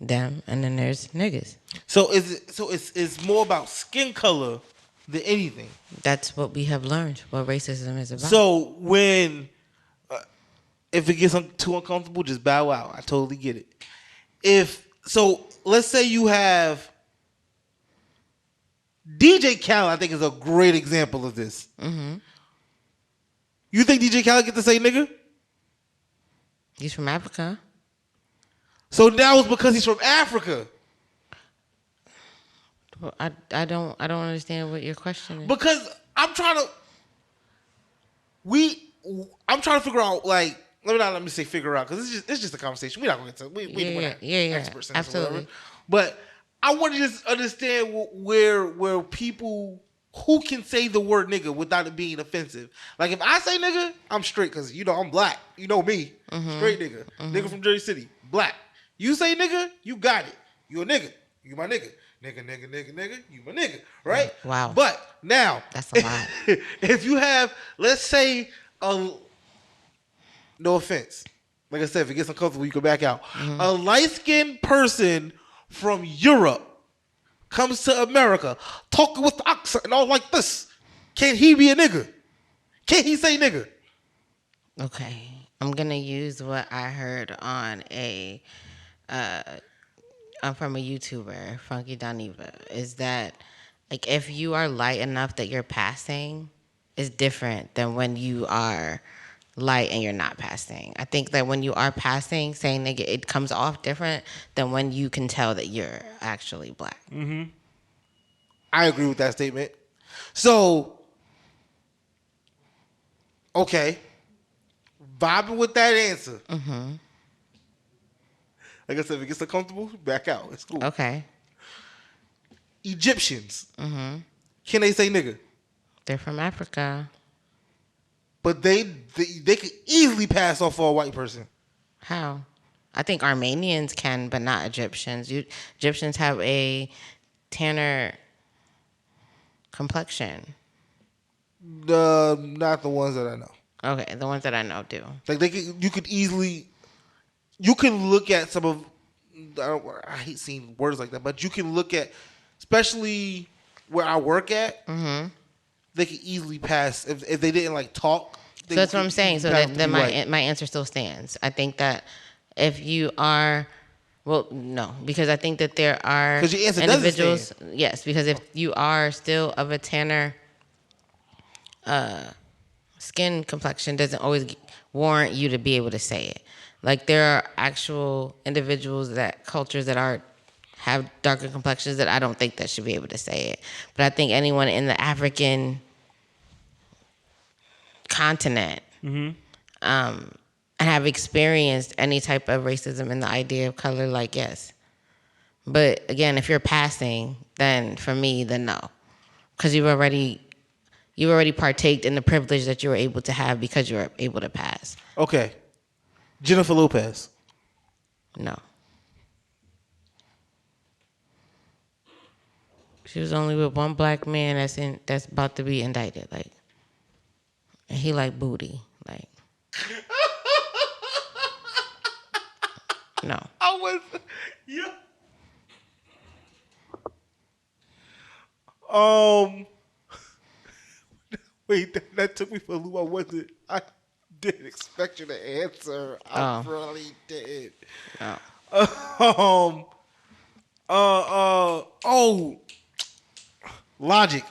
them, and then there's niggas.
So it's more about skin color than anything.
That's what we have learned. What racism is about.
So when if it gets too uncomfortable, just bow out. I totally get it. Let's say you have DJ Khaled. I think is a great example of this. Mm-hmm. You think DJ Khaled get to say nigga?
He's from Africa.
So now it's because he's from Africa.
Well, I don't understand what your question is.
Because I'm trying to figure out, like, let me say figure out, because it's just a conversation. We're not going to we're not experts in this or whatever. But I want to just understand where people who can say the word nigga without it being offensive. Like, if I say nigga, I'm straight because I'm black. You know me, straight nigga, nigga from Jersey City, black. You say nigga, you got it. You a nigga. You my nigga. Nigga, you my nigga, right?
Wow.
But now,
that's a lot.
If you have, let's say, no offense, like I said, if it gets uncomfortable, you can back out. Mm-hmm. A light-skinned person from Europe comes to America, talking with the accent and all like this. Can he be a nigga? Can he say nigga?
Okay, I'm gonna use what I heard on from a YouTuber, Funky Doniva, is that like if you are light enough that you're passing, is different than when you are light and you're not passing. I think that when you are passing, saying nigga, it comes off different than when you can tell that you're actually black.
Mm-hmm. I agree with that statement. So, okay, vibing with that answer. Mm-hmm. Like I said, if it gets uncomfortable, back out. It's cool.
Okay.
Egyptians. Mm-hmm. Can they say nigga?
They're from Africa.
But they could easily pass off for a white person.
How? I think Armenians can, but not Egyptians. Egyptians have a tanner complexion.
Not the ones that I know.
Okay, the ones that I know do.
Like you can look at some of. I hate seeing words like that, but you can look at, especially where I work at. Mm-hmm. They could easily pass if they didn't like talk.
So that's what I'm saying. So then my answer still stands. I think that if you are, well, no, because I think that there are individuals. Yes, because if you are still of a tanner skin complexion, doesn't always warrant you to be able to say it. Like there are actual individuals cultures that have darker complexions that I don't think that should be able to say it. But I think anyone in the African continent and have experienced any type of racism in the idea of color, like yes. But again, if you're passing, then for me, then no, because you've already partaked in the privilege that you were able to have because you were able to pass.
Okay, Jennifer Lopez.
No. She was only with one black man that's about to be indicted, like, and he like booty, like. No.
I was, yeah. Wait, that took me for a loop. I wasn't. didn't expect you to answer. I really did.
Oh.
Logic.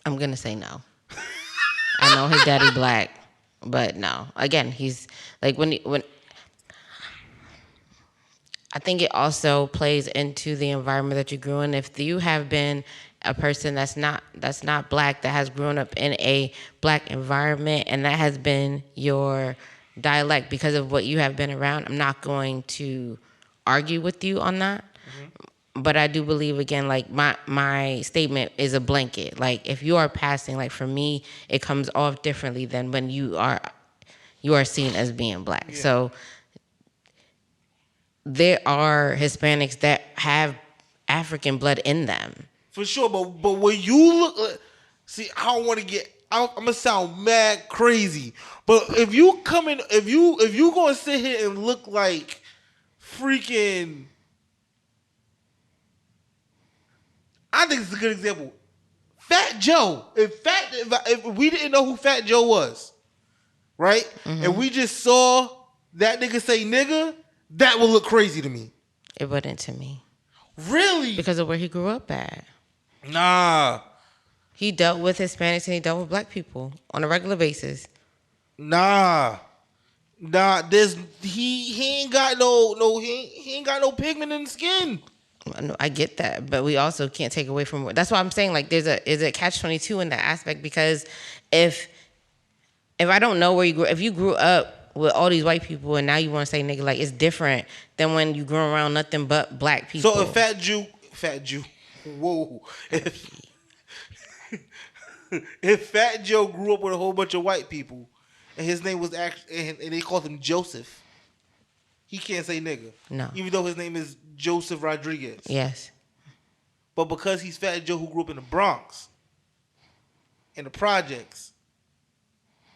I'm gonna say no. I know his daddy black, but no. Again, he's like when I think it also plays into the environment that you grew in. If you have been a person that's not black, that has grown up in a black environment, and that has been your dialect because of what you have been around, I'm not going to argue with you on that. Mm-hmm. But I do believe, again, like my statement is a blanket. Like if you are passing, like for me, it comes off differently than when you are seen as being black. Yeah. So there are Hispanics that have African blood in them.
For sure, but when you look, see, I don't want to get. I'm gonna sound mad crazy, but if you gonna sit here and look like freaking, I think it's a good example. Fat Joe. If we didn't know who Fat Joe was, right, mm-hmm. and we just saw that nigga say nigga, that would look crazy to me.
It wouldn't to me.
Really?
Because of where he grew up at.
Nah.
He dealt with Hispanics and he dealt with black people on a regular basis.
Nah. He ain't got he ain't got no pigment in the skin.
I get that, but we also can't take away from. That's why I'm saying, like, is a catch-22 in that aspect, because if I don't know where you grew, if you grew up with all these white people and now you want to say nigga, like, it's different than when you grew around nothing but black people.
So a fat Jew, whoa. If Fat Joe grew up with a whole bunch of white people and his name was and they called him Joseph, he can't say nigga.
No.
Even though his name is Joseph Rodriguez.
Yes.
But because he's Fat Joe who grew up in the Bronx, in the projects,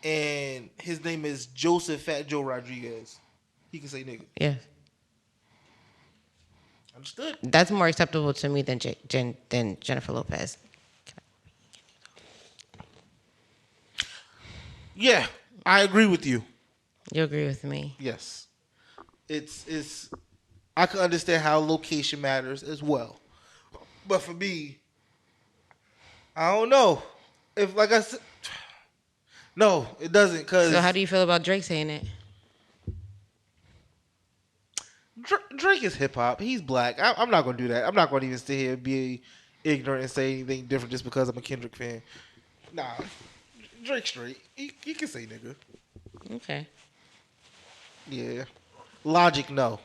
and his name is Joseph Fat Joe Rodriguez, he can say nigga.
Yes.
Understood.
That's more acceptable to me than Jennifer Lopez.
Yeah, I agree with you.
You agree with me?
Yes. It's I can understand how location matters as well. But for me, I don't know. If, like I said, no, it doesn't.
So how do you feel about Drake saying it?
Drake is hip hop. He's black. I'm not gonna do that. I'm not gonna even sit here and be ignorant and say anything different just because I'm a Kendrick fan. Nah, Drake straight. He can say nigga.
Okay.
Yeah. Logic, no.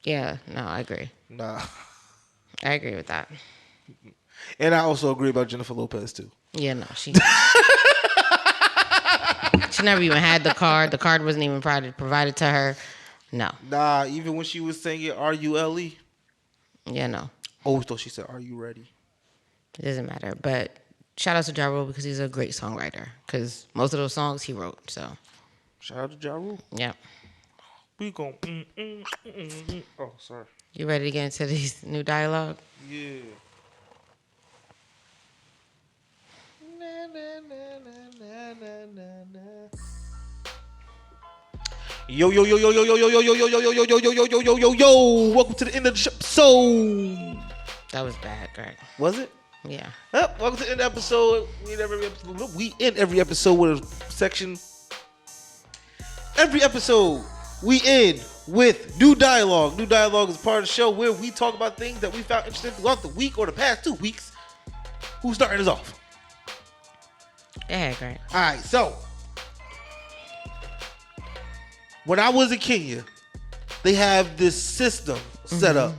Yeah, no, I agree.
Nah.
I agree with that.
And I also agree about Jennifer Lopez too.
Yeah, no, she never even had the card. The card wasn't even provided to her. No.
Nah, even when she was singing R-U-L-E.
Yeah, no.
Always thought she said, "Are you ready?"
It doesn't matter. But shout out to Ja Rule because he's a great songwriter. Because most of those songs he wrote. So.
Shout out to Ja Rule.
Yeah.
We gon' Oh, sorry.
You ready to get into these new dialogue?
Yeah. Yo, yo, yo, yo, yo, yo, yo, yo, yo, yo, yo, yo, yo, yo, yo, yo, yo, yo, yo. Welcome to the end of the episode.
That was bad, Greg.
Was it?
Yeah.
Welcome to the end of the episode. We end every episode with a section. Every episode, we end with new dialogue. New dialogue is part of the show where we talk about things that we found interesting throughout the week or the past 2 weeks. Who's starting us off?
Yeah, great.
All right, so when I was in Kenya, they have this system set up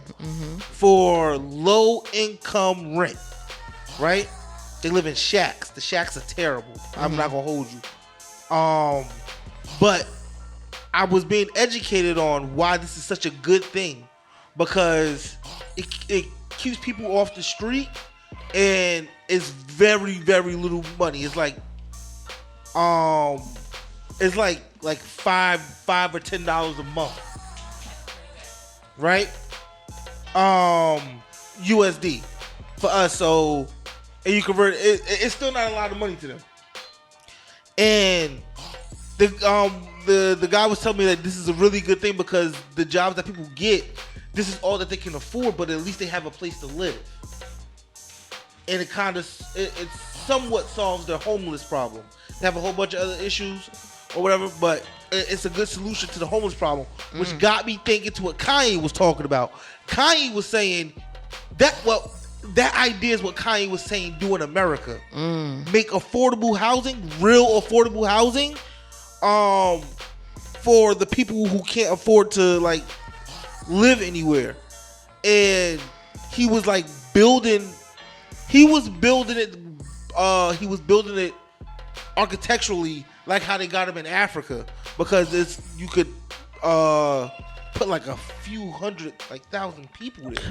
for low-income rent, right? They live in shacks. The shacks are terrible. I'm not gonna hold you. But I was being educated on why this is such a good thing, because it keeps people off the street, and it's very, very little money. It's like $5 or $10 a month, right? USD for us. So and you convert it, it's still not a lot of money to them. And the guy was telling me that this is a really good thing because the jobs that people get, this is all that they can afford, but at least they have a place to live. And it somewhat solves their homeless problem. They have a whole bunch of other issues or whatever, but it's a good solution to the homeless problem, which got me thinking to what Kanye was talking about. Kanye was saying that idea is what Kanye was saying do in America. Make affordable housing, real affordable housing, for the people who can't afford to like live anywhere. And he was like building it architecturally like how they got them in Africa, because you could put like a few hundred, like 1,000 people there,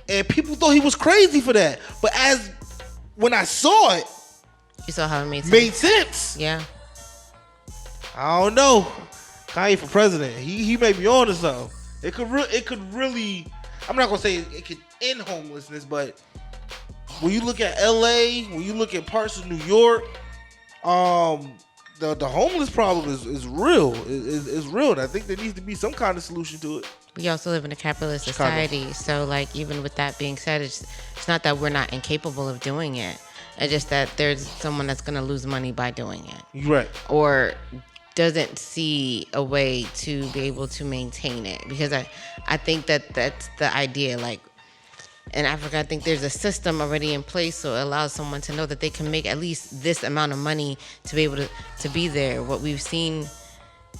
and people thought he was crazy for that. But when I saw it,
you saw how it
made sense.
Yeah.
I don't know. Kanye for president, he may be on to something. It could really. I'm not gonna say it could end homelessness, but when you look at LA, when you look at parts of New York, the homeless problem is real. Is real, and I think there needs to be some kind of solution to it.
We also live in a capitalist society, so like even with that being said, it's not that we're not incapable of doing it. It's just that there's someone that's gonna lose money by doing it,
right?
Or doesn't see a way to be able to maintain it, because I think that's the idea. Like in Africa, I think there's a system already in place, so it allows someone to know that they can make at least this amount of money to be able to be there. What we've seen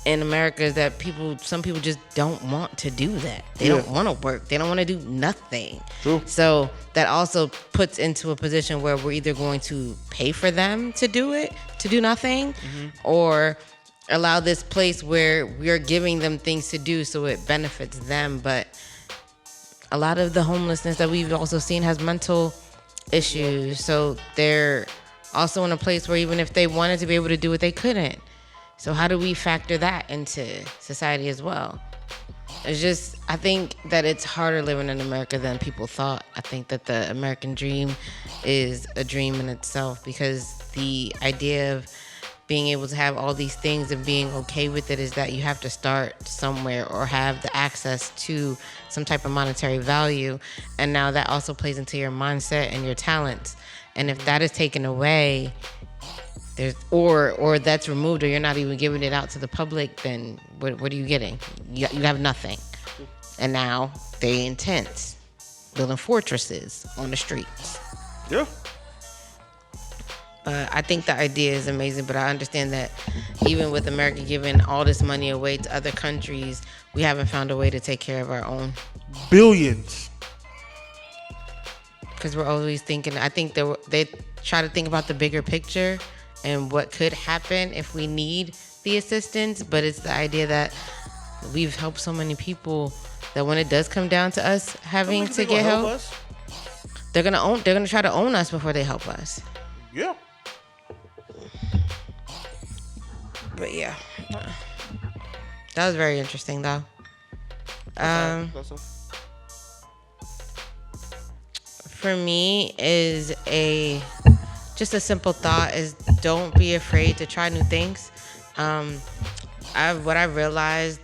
in America is that some people just don't want to do that. They don't want to work. They don't want to do nothing.
True.
So that also puts into a position where we're either going to pay for them to do nothing, or allow this place where we're giving them things to do so it benefits them. But a lot of the homelessness that we've also seen has mental issues. So they're also in a place where even if they wanted to be able to do it, they couldn't. So how do we factor that into society as well? I think that it's harder living in America than people thought. I think that the American dream is a dream in itself, because the idea of being able to have all these things and being okay with it is that you have to start somewhere or have the access to some type of monetary value. And now that also plays into your mindset and your talents. And if that is taken away, or that's removed, or you're not even giving it out to the public, then what are you getting? You have nothing. And now they intense, building fortresses on the streets.
Yeah.
I think the idea is amazing, but I understand that even with America giving all this money away to other countries, we haven't found a way to take care of our own.
Billions.
Because we're always thinking, I think they try to think about the bigger picture and what could happen if we need the assistance, but it's the idea that we've helped so many people that when it does come down to us having to get help, they're gonna try to own us before they help us.
Yeah.
But yeah, that was very interesting though. For me is just a simple thought is don't be afraid to try new things. What I realized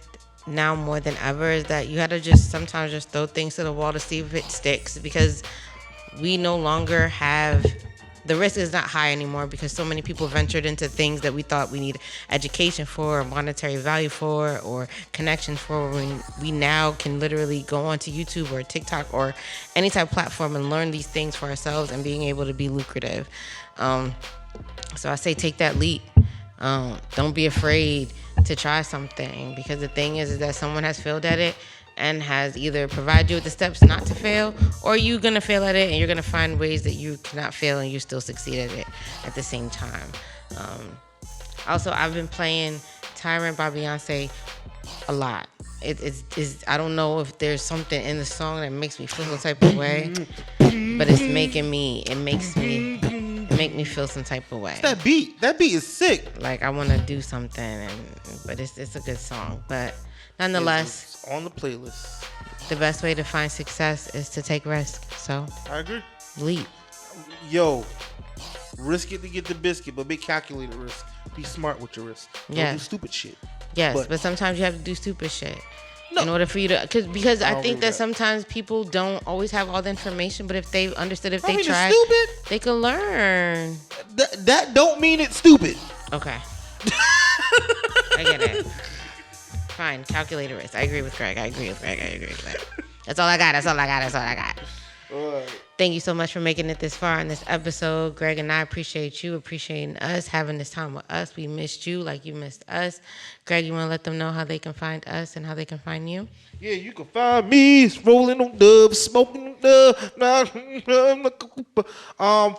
now more than ever is that you gotta sometimes just throw things to the wall to see if it sticks, because we no longer have, the risk is not high anymore, because so many people ventured into things that we thought we need education for, or monetary value for, or connections for. We now can literally go onto YouTube or TikTok or any type of platform and learn these things for ourselves and being able to be lucrative. So I say take that leap. Don't be afraid to try something, because the thing is that someone has failed at it and has either provided you with the steps not to fail, or you're going to fail at it and you're going to find ways that you cannot fail and you still succeed at it at the same time. Also, I've been playing Tyrant by Beyonce a lot. It's I don't know if there's something in the song that makes me feel some type of way, but it make me feel some type of way.
That beat is sick.
Like I want to do something, but it's a good song. But nonetheless,
it's on the playlist.
The best way to find success is to take risks. So
I agree.
Leap.
Yo, risk it to get the biscuit, but be calculated risk. Be smart with your risk. Don't do stupid shit.
Yes, but sometimes you have to do stupid shit.
No.
In order for you to, because I think that
that.
sometimes people don't always have all the information, but if they understood, if
I
they
mean,
tried,
it's stupid.
they could learn.
That don't mean it's stupid.
Okay. I get it. Fine, calculator risk. I agree with Greg. That's all I got.
All right.
Thank you so much for making it this far in this episode. Greg and I appreciate you, appreciating us, having this time with us. We missed you like you missed us. Greg, you want to let them know how they can find us and how they can find you?
Yeah, you can find me rolling on dubs, smoking on dubs.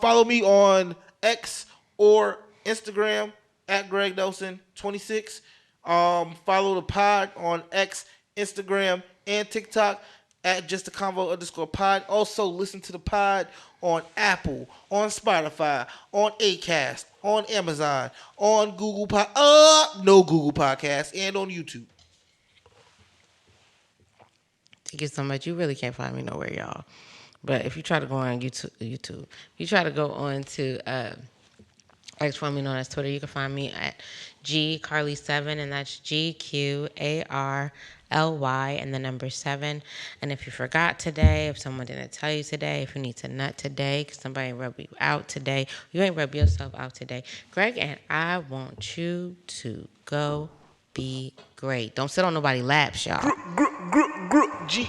Follow me on X or Instagram at Greg Nelson 26. Follow the pod on X, Instagram, and TikTok at JustAConvo_pod. Also, listen to the pod on Apple, on Spotify, on Acast, on Amazon, on Google Google Podcasts, and on YouTube.
Thank you so much. You really can't find me nowhere, y'all. But if you try to go on YouTube, if you try to go on to X, formerly known as Twitter, you can find me at gcarly7, and that's GQARLY and the number 7. And if you forgot today, if someone didn't tell you today, if you need to nut today, because somebody rubbed you out today, you ain't rub yourself out today. Greg and I want you to go be great. Don't sit on nobody's laps, y'all. G.